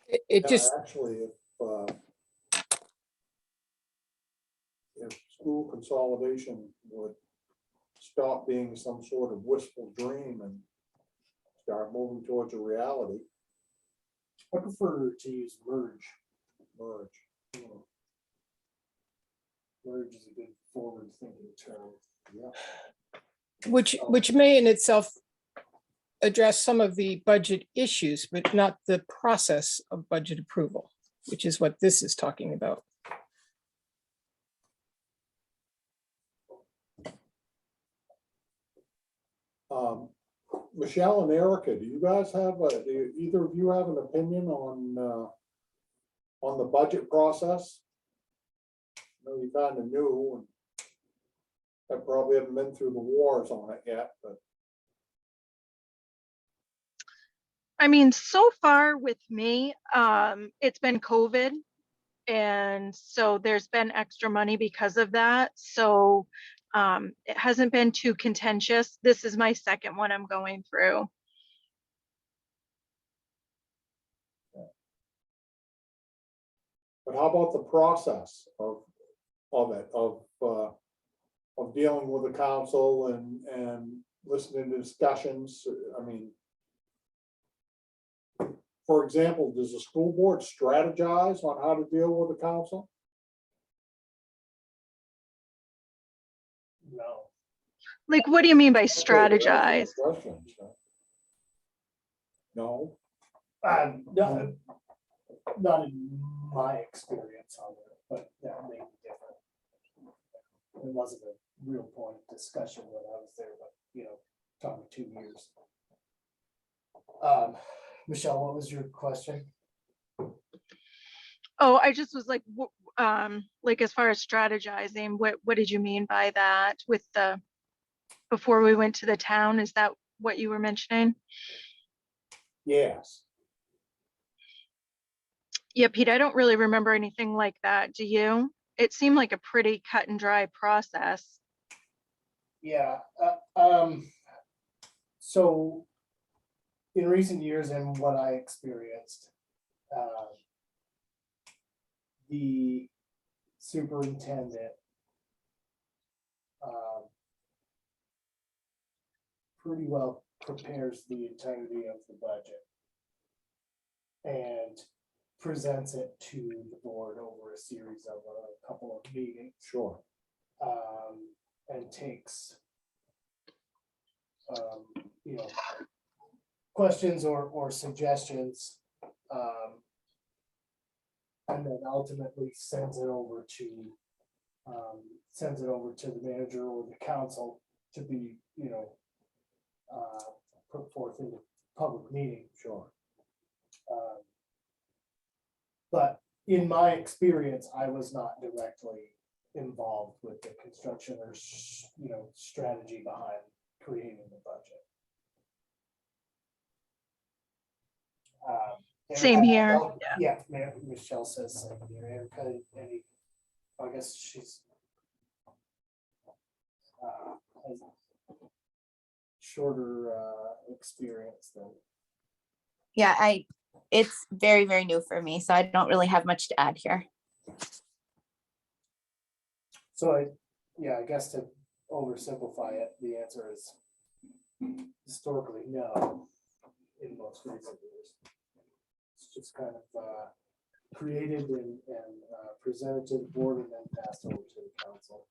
Speaker 5: It
Speaker 1: Yeah,
Speaker 5: just,
Speaker 1: actually, if school consolidation would stop being some sort of wistful dream and start moving towards a reality,
Speaker 2: I prefer to use merge.
Speaker 1: merge.
Speaker 2: Merge is a good forward thinking term.
Speaker 1: Yeah.
Speaker 5: which may in itself address some of the budget issues, but not the process of budget approval, which is what this is talking about.
Speaker 1: Michelle and Erica, do you guys have, do either of you have an opinion on the budget process? I know you kind of knew, and I probably haven't been through the wars on it yet, but.
Speaker 4: I mean, so far with me, it's been COVID. And so there's been extra money because of that. So it hasn't been too contentious. This is my second one I'm going through.
Speaker 1: But how about the process of dealing with the council and listening to discussions? I mean, for example, does the school board strategize on how to deal with the council?
Speaker 2: No.
Speaker 4: Like, what do you mean by
Speaker 1: That's a
Speaker 4: strategize?
Speaker 1: question. No.
Speaker 2: No, not in my experience on it, but that may be different. It wasn't a real point of discussion when I was there, but talking 2 years. Michelle, what was your question?
Speaker 4: Oh, I just was like, like as far as strategizing, what did you mean by that with the, before we went to the town? Is that what you were mentioning?
Speaker 1: Yes.
Speaker 4: Yeah, Pete, I don't really remember anything like that. Do you? It seemed like a pretty cut and dry process.
Speaker 2: Yeah. So in recent years and what I experienced, the superintendent pretty well prepares the entirety of the budget and presents it to the board over a series of a couple of meetings.
Speaker 1: Sure.
Speaker 2: And takes, questions or suggestions, and then ultimately sends it over to the manager or the council to be, put forth in the public meeting.
Speaker 1: Sure.
Speaker 2: But in my experience, I was not directly involved with the construction or, strategy behind creating the budget.
Speaker 4: Same here.
Speaker 2: Yeah, Michelle says same here. Erica, I guess she's has shorter experience than.
Speaker 6: Yeah, it's very, very new for me, so I don't really have much to add here.
Speaker 2: So I guess to oversimplify it, the answer is historically no in most recent years. It's just kind of created and presented to the board and then passed over to the council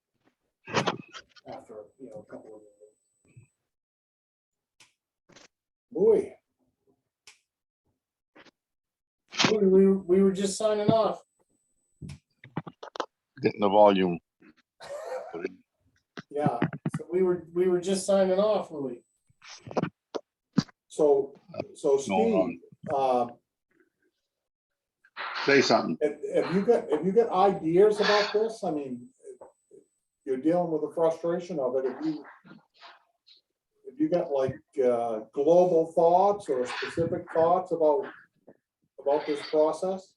Speaker 2: after, a couple of meetings.
Speaker 1: Louis,
Speaker 2: We were just signing off.
Speaker 7: Getting the volume.
Speaker 2: Yeah, so we were just signing off, Louis.
Speaker 1: so
Speaker 7: Going
Speaker 1: Steve,
Speaker 7: Say something.
Speaker 1: have you got ideas about this? I mean, you're dealing with the frustration of it. Have you got like global thoughts or specific thoughts about this process?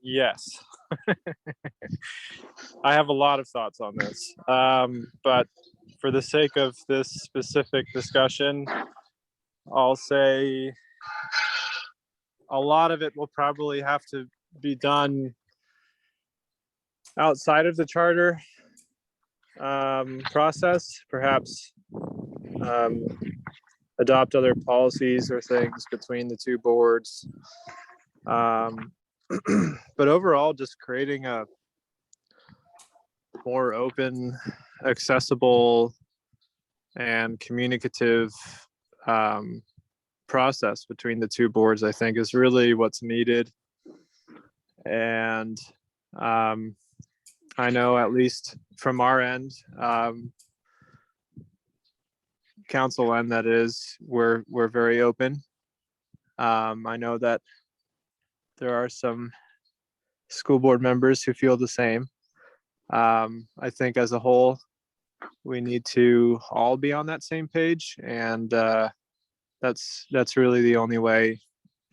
Speaker 3: Yes. I have a lot of thoughts on this, but for the sake of this specific discussion, I'll say a lot of it will probably have to be done outside of the charter process, perhaps adopt other policies or things between the two boards. But overall, just creating a more open, accessible, and communicative process between the two boards, I think, is really what's needed. And I know, at least from our end, council end, that is, we're very open. I know that there are some school board members who feel the same. I think as a whole, we need to all be on that same page, and that's really the only way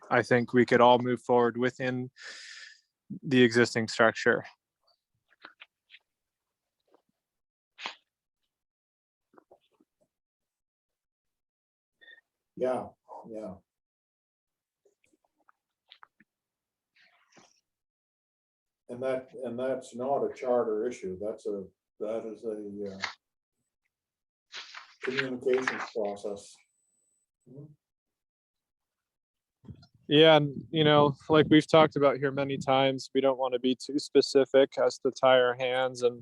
Speaker 3: I think we could all move forward within the existing structure.
Speaker 1: Yeah. And that's not a charter issue. That is a communications process.
Speaker 3: Yeah, and like we've talked about here many times, we don't want to be too specific as to tie our hands. And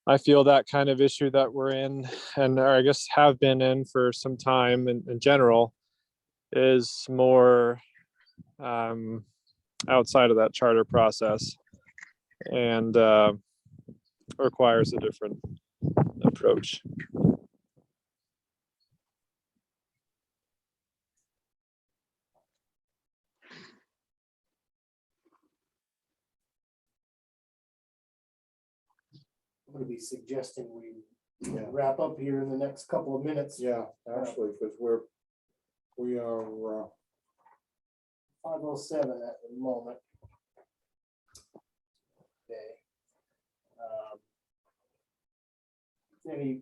Speaker 3: I feel that kind of issue that we're in, and or I guess have been in for some time in general, is more outside of that charter process, and requires a different approach.
Speaker 2: I'm going to be suggesting we wrap up here in the next couple of minutes.
Speaker 1: Yeah, actually, because we are
Speaker 2: 5:07 at the moment. Okay. Any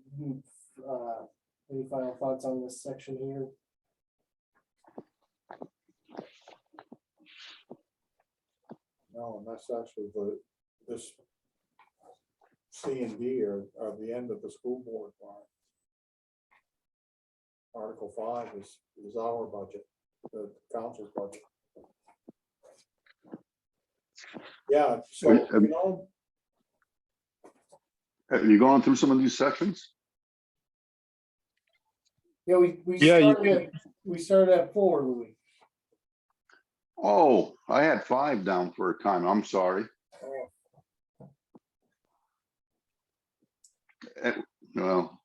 Speaker 2: final thoughts on this section here?
Speaker 1: No, and that's actually this C and D are the end of the school board line. Article 5 is our budget, the council's budget. Yeah, so, you know,
Speaker 7: Have you gone through some of these sections?
Speaker 2: Yeah, we
Speaker 3: Yeah,
Speaker 2: we started at 4, Louis.
Speaker 7: Oh, I had 5 down for a time. I'm sorry. Well,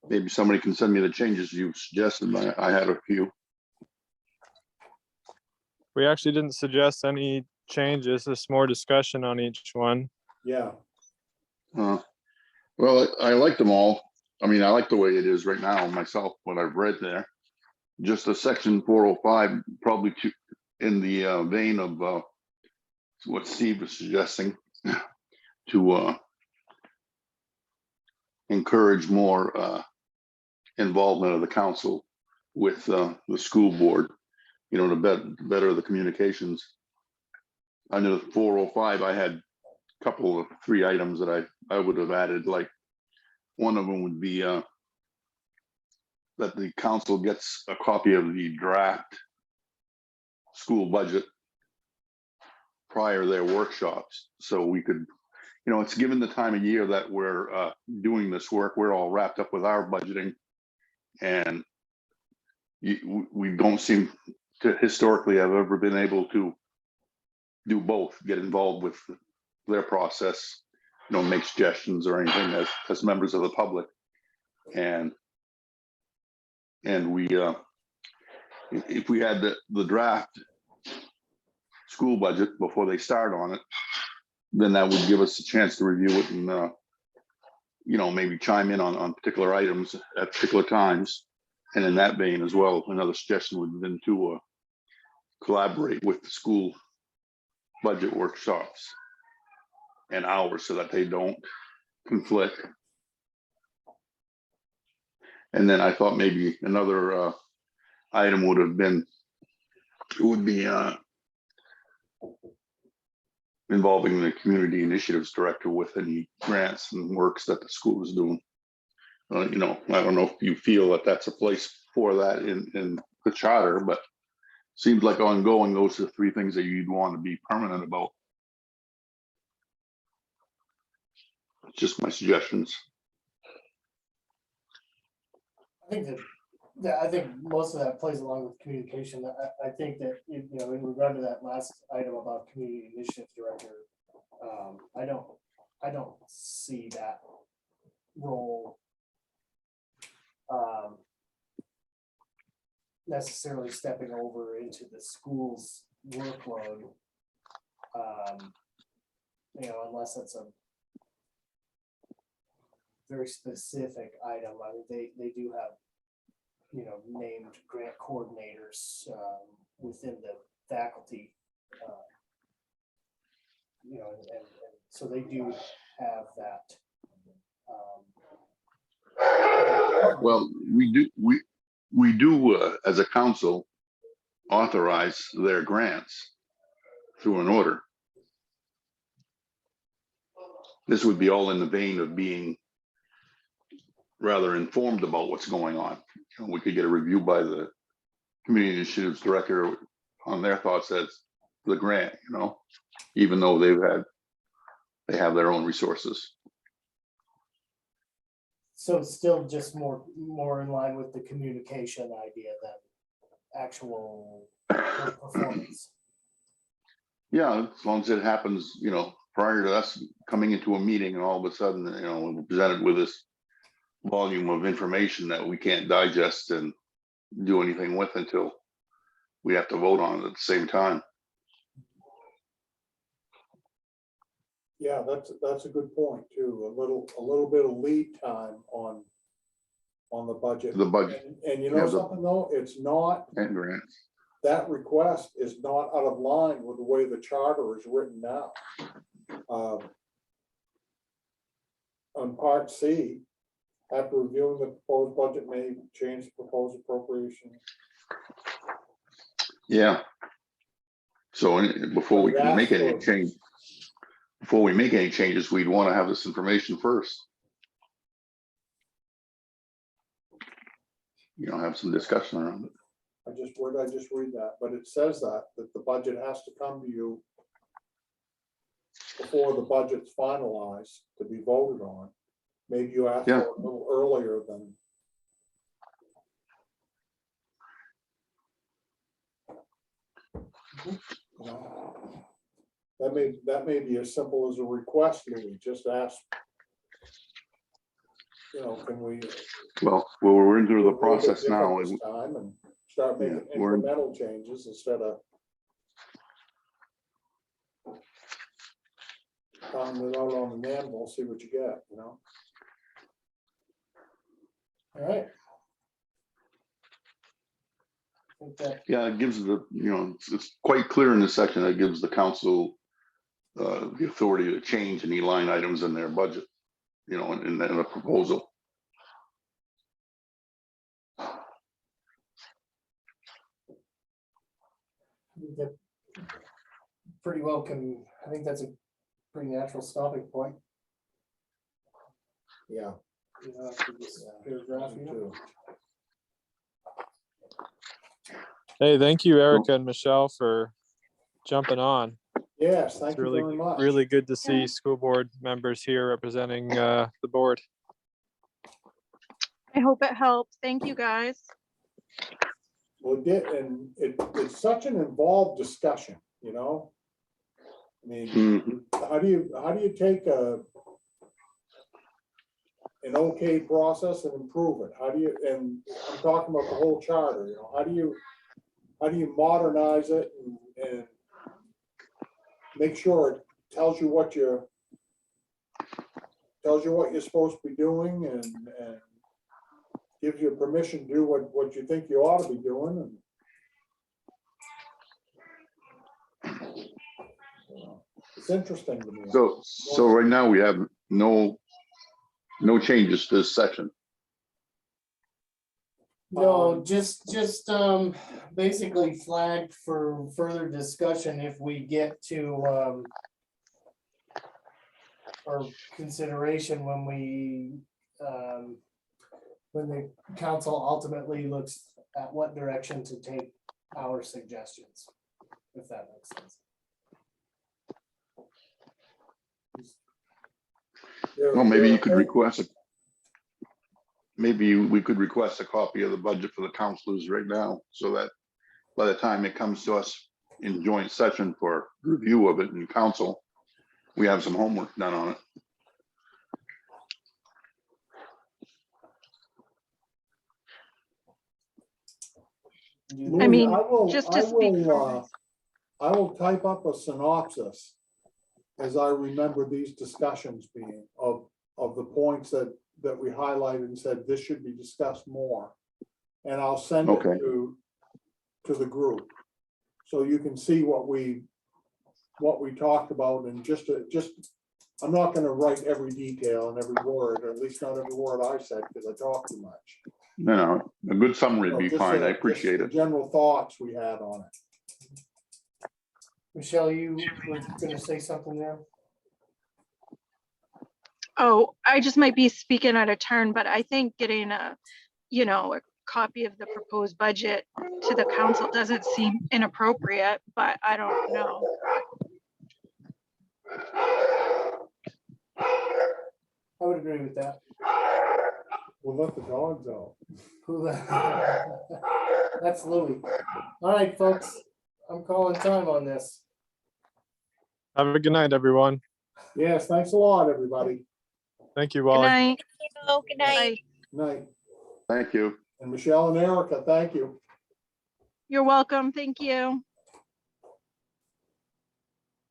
Speaker 7: maybe somebody can send me the changes you suggested. I had a few.
Speaker 3: we actually didn't suggest any changes, just more discussion on each one.
Speaker 1: yeah,
Speaker 7: Well, I like them all. I mean, I like the way it is right now myself, what I've read there. Just a section 405, probably in the vein of what Steve was suggesting, to encourage more involvement of the council with the school board, you know, to better the communications. Under the 405, I had a couple of 3 items that I would have added, like one of them would be that the council gets a copy of the draft school budget prior to their workshops. So we could, you know, it's given the time of year that we're doing this work, we're all wrapped up with our budgeting. And we don't seem to historically have ever been able to do both, get involved with their process, you know, make suggestions or anything as members of the public. And we, if we had the draft school budget before they start on it, then that would give us a chance to review it and, you know, maybe chime in on particular items at particular times. And in that vein as well, another suggestion would have been to collaborate with the school budget workshops and hours so that they don't conflict. And then I thought maybe another item would be involving the community initiatives director with any grants and works that the school is doing. You know, I don't know if you feel that that's a place for that in the charter, but seems like ongoing, those are the 3 things that you'd want to be permanent about. Just my suggestions.
Speaker 2: I think most of that plays along with communication. I think that, you know, in regard to that last item about community initiative director, I don't see that role necessarily stepping over into the school's workload, you know, unless it's a very specific item. I mean, they do have, you know, named grant coordinators within the faculty, you know, and so they do have that.
Speaker 7: Well, we do as a council authorize their grants through an order. This would be all in the vein of being rather informed about what's going on. You know, we could get a review by the community initiatives director on their thoughts as the grant, you know, even though they have their own resources.
Speaker 2: So it's still just more in line with the communication idea than actual performance.
Speaker 7: Yeah, as long as it happens, you know, prior to us coming into a meeting and all of a sudden, you know, we're presented with this volume of information that we can't digest and do anything with until we have to vote on it at the same time.
Speaker 1: yeah, that's a good point too. A little bit of lead time on the budget.
Speaker 7: The budget.
Speaker 1: And you know
Speaker 7: Yeah,
Speaker 1: something though, it's not,
Speaker 7: And grants.
Speaker 1: that request is not out of line with the way the charter is written now. On part C, after reviewing the proposed budget may change the proposed appropriation.
Speaker 7: Yeah. So before we can make any
Speaker 1: Absolutely.
Speaker 7: change, before we make any changes, we'd want to have this information first. Have some discussion around it.
Speaker 1: where did I just read that? But it says that the budget has to come to you before the budget's finalized to be voted on. Maybe you ask for
Speaker 7: Yeah.
Speaker 1: it a little earlier than. You know, that may be as simple as a request, Louis, just ask. Can we?
Speaker 7: Well, we're into
Speaker 1: do
Speaker 7: the
Speaker 1: a little bit
Speaker 7: process
Speaker 1: different
Speaker 7: now.
Speaker 1: this time and start making
Speaker 7: Yeah, we're-
Speaker 1: incremental changes instead of pounding it out on the anvil, see what you get,
Speaker 2: All right. I think that,
Speaker 7: Yeah, it gives it's quite clear in this section that gives the council the authority to change any line items in their budget, in a proposal.
Speaker 2: that pretty well I think that's a pretty natural stopping point.
Speaker 1: yeah.
Speaker 2: After this paragraph,
Speaker 1: Too.
Speaker 3: Hey, thank you, Erica and Michelle, for jumping on.
Speaker 1: Yes,
Speaker 3: It's
Speaker 1: thank you
Speaker 3: really,
Speaker 1: very much.
Speaker 3: really good to see school board members here representing the board.
Speaker 4: I hope it helps. Thank you, guys.
Speaker 1: Well, it did, and it's such an involved discussion, I mean,
Speaker 7: Mhm.
Speaker 1: how do you take an okay process and improve it? And I'm talking about the whole charter, how do you modernize it and make sure it tells you what you're supposed to be doing and gives you permission to do what you think you ought to be doing and it's interesting to me.
Speaker 7: So right now we have no changes to this section.
Speaker 2: no, just basically flagged for further discussion if we get to or consideration when the council ultimately looks at what direction to take our suggestions, if that makes sense.
Speaker 7: Well, maybe you could request maybe we could request a copy of the budget for the councilors right now, so that by the time it comes to us in joint session for review of it in council, we have some homework done on it.
Speaker 4: I mean,
Speaker 1: Louis,
Speaker 4: just to speak for
Speaker 1: I will type up a synopsis as I remember these discussions being of the points that we highlighted and said this should be discussed more. And I'll send it
Speaker 7: Okay.
Speaker 1: to the group. So you can see what we talked about and just I'm not gonna write every detail and every word, or at least not every word I said, because I talk too much.
Speaker 7: No, a good summary would be
Speaker 1: Just
Speaker 7: fine. I
Speaker 1: just
Speaker 7: appreciate
Speaker 1: the
Speaker 7: it.
Speaker 1: general thoughts we had on it.
Speaker 2: Michelle, you were gonna say something there?
Speaker 4: Oh, I just might be speaking out of turn, but I think getting a copy of the proposed budget to the council doesn't seem inappropriate, but I don't know.
Speaker 2: I would agree with that.
Speaker 1: We'll let the dogs out.
Speaker 2: That's Louis. All right, folks, I'm calling time on this.
Speaker 3: Have a good night, everyone.
Speaker 1: Yes, thanks a lot, everybody.
Speaker 3: Thank you,
Speaker 4: Good
Speaker 3: Wally.
Speaker 4: night.
Speaker 6: Good night.
Speaker 4: Bye.
Speaker 1: Night.
Speaker 7: Thank you.
Speaker 1: And Michelle and Erica, thank you.
Speaker 4: You're welcome. Thank you.